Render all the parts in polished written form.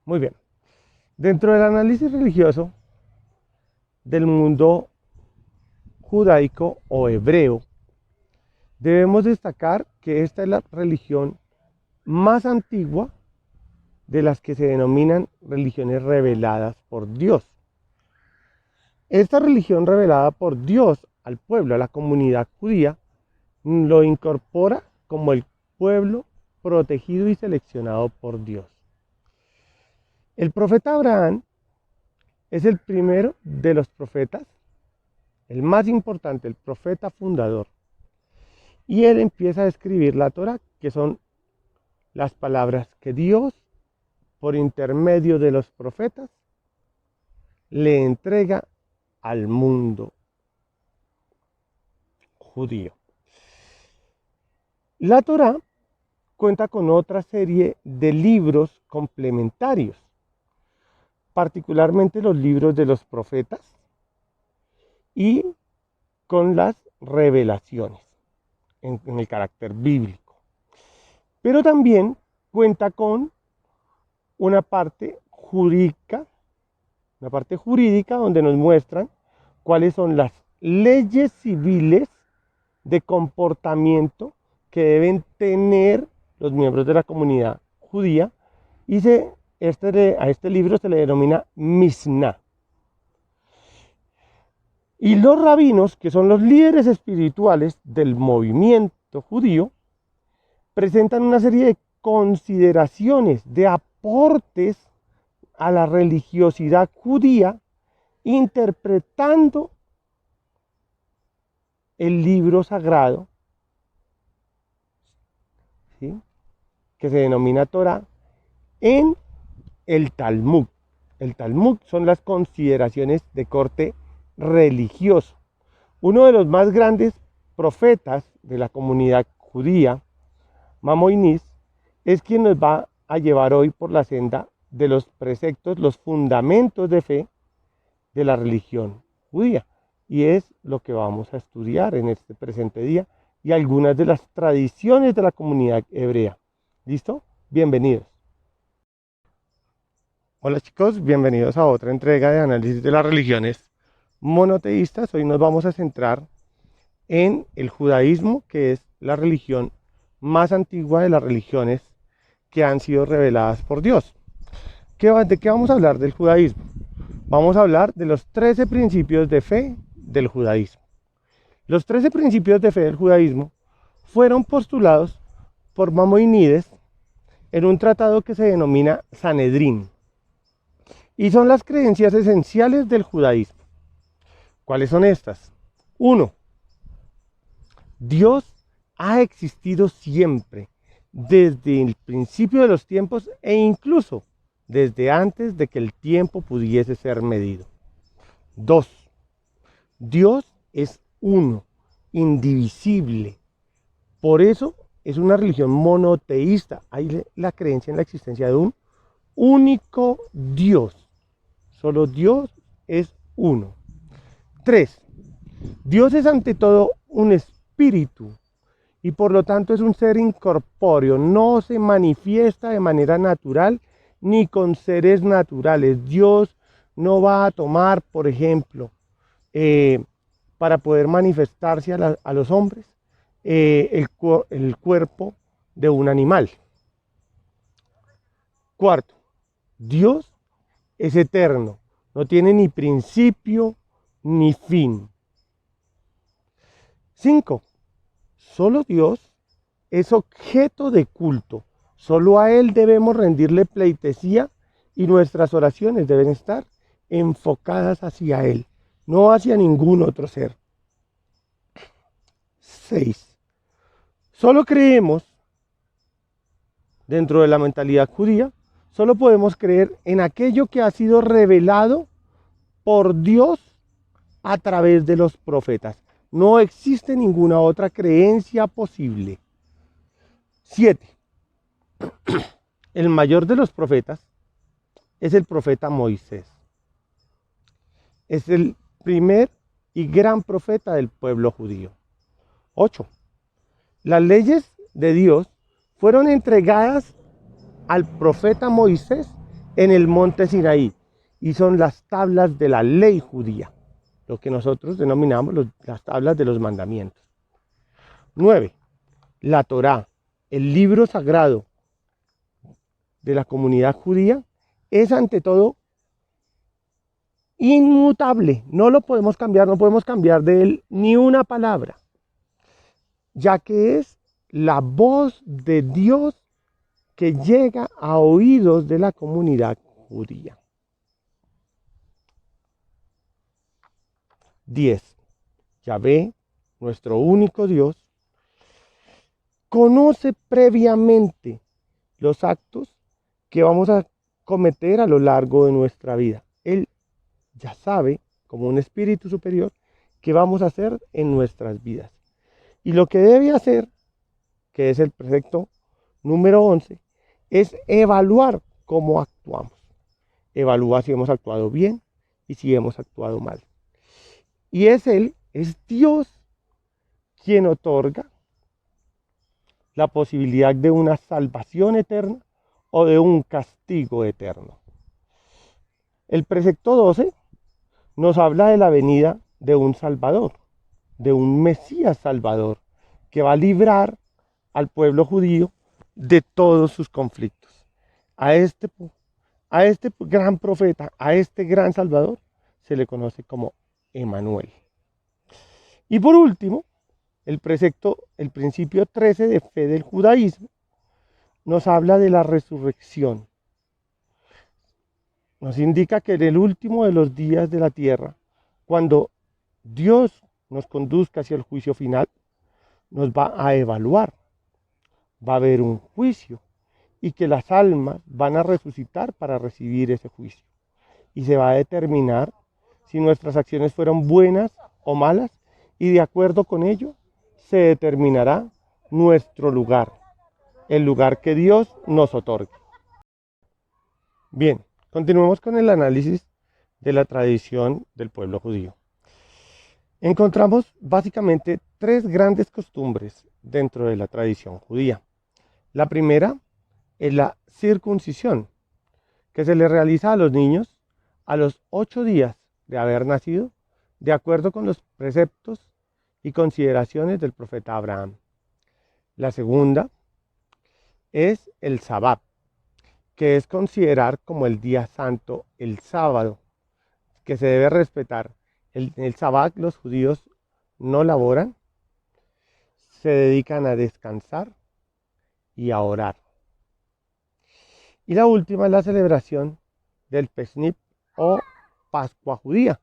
Muy bien. Dentro del análisis religioso del mundo judaico o hebreo, debemos destacar que esta es la religión más antigua de las que se denominan religiones reveladas por Dios. Esta religión revelada por Dios al pueblo, a la comunidad judía, lo incorpora como el pueblo protegido y seleccionado por Dios. El profeta Abraham es el primero de los profetas, el más importante, el profeta fundador. Y él empieza a escribir la Torá, que son las palabras que Dios, por intermedio de los profetas, le entrega al mundo judío. La Torá cuenta con otra serie de libros complementarios, particularmente los libros de los profetas y con las revelaciones en el carácter bíblico. Pero también cuenta con una parte jurídica donde nos muestran cuáles son las leyes civiles de comportamiento que deben tener los miembros de la comunidad judía, y a este libro se le denomina Misná. Y los rabinos, que son los líderes espirituales del movimiento judío, presentan una serie de consideraciones, de aportes a la religiosidad judía, interpretando el libro sagrado, ¿sí?, que se denomina Torá, en el Talmud. El Talmud son las consideraciones de corte religioso. Uno de los más grandes profetas de la comunidad judía, Maimónides, es quien nos va a llevar hoy por la senda de los preceptos, los fundamentos de fe de la religión judía. Y es lo que vamos a estudiar en este presente día y algunas de las tradiciones de la comunidad hebrea. ¿Listo? Bienvenidos. Hola chicos, bienvenidos a otra entrega de análisis de las religiones monoteístas. Hoy nos vamos a centrar en el judaísmo, que es la religión más antigua de las religiones que han sido reveladas por Dios. ¿De qué vamos a hablar del judaísmo? Vamos a hablar de los 13 principios de fe del judaísmo. Los 13 principios de fe del judaísmo fueron postulados por Maimónides en un tratado que se denomina Sanedrín, y son las creencias esenciales del judaísmo. ¿Cuáles son estas? 1. Dios ha existido siempre, desde el principio de los tiempos e incluso desde antes de que el tiempo pudiese ser medido. 2. Dios es uno, indivisible. Por eso es una religión monoteísta. Hay la creencia en la existencia de un único Dios. Solo Dios es uno. 3. Dios es ante todo un espíritu y por lo tanto es un ser incorpóreo. No se manifiesta de manera natural ni con seres naturales. Dios no va a tomar, por ejemplo, para poder manifestarse a los hombres, el cuerpo de un animal. 4. Dios es eterno, no tiene ni principio ni fin. 5. Solo Dios es objeto de culto. Solo a Él debemos rendirle pleitesía y nuestras oraciones deben estar enfocadas hacia Él, no hacia ningún otro ser. 6. Solo creemos, dentro de la mentalidad judía, solo podemos creer en aquello que ha sido revelado por Dios a través de los profetas. No existe ninguna otra creencia posible. 7. El mayor de los profetas es el profeta Moisés. Es el primer y gran profeta del pueblo judío. 8. Las leyes de Dios fueron entregadas al profeta Moisés en el monte Sinaí, y son las tablas de la ley judía, lo que nosotros denominamos las tablas de los mandamientos. 9. La Torá, el libro sagrado de la comunidad judía, es ante todo inmutable, no lo podemos cambiar, no podemos cambiar de él ni una palabra, ya que es la voz de Dios que llega a oídos de la comunidad judía. 10. Yahvé, nuestro único Dios, conoce previamente los actos que vamos a cometer a lo largo de nuestra vida. Él ya sabe, como un espíritu superior, qué vamos a hacer en nuestras vidas. Y lo que debe hacer, que es el precepto número 11, es evaluar cómo actuamos. Evaluar si hemos actuado bien y si hemos actuado mal. Y es Dios quien otorga la posibilidad de una salvación eterna o de un castigo eterno. El precepto 12 nos habla de la venida de un Salvador, de un Mesías Salvador, que va a librar al pueblo judío de todos sus conflictos. A este gran profeta, a este gran Salvador, se le conoce como Emanuel. Y por último, el principio 13 de fe del judaísmo, nos habla de la resurrección. Nos indica que en el último de los días de la tierra, cuando Dios nos conduzca hacia el juicio final, nos va a evaluar, va a haber un juicio y que las almas van a resucitar para recibir ese juicio. Y se va a determinar si nuestras acciones fueron buenas o malas, y de acuerdo con ello se determinará nuestro lugar, el lugar que Dios nos otorgue. Bien, continuemos con el análisis de la tradición del pueblo judío. Encontramos básicamente tres grandes costumbres dentro de la tradición judía. La primera es la circuncisión, que se le realiza a los niños a los 8 días de haber nacido, de acuerdo con los preceptos y consideraciones del profeta Abraham. La segunda es el Sabbat, que es considerar como el día santo el sábado, que se debe respetar. El Sabbat los judíos no laboran, se dedican a descansar y a orar. Y la última es la celebración del Pesnip o Pascua judía,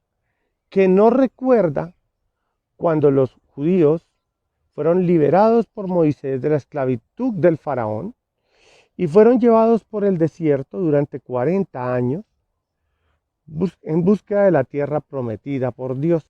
que nos recuerda cuando los judíos fueron liberados por Moisés de la esclavitud del faraón y fueron llevados por el desierto durante 40 años en búsqueda de la tierra prometida por Dios.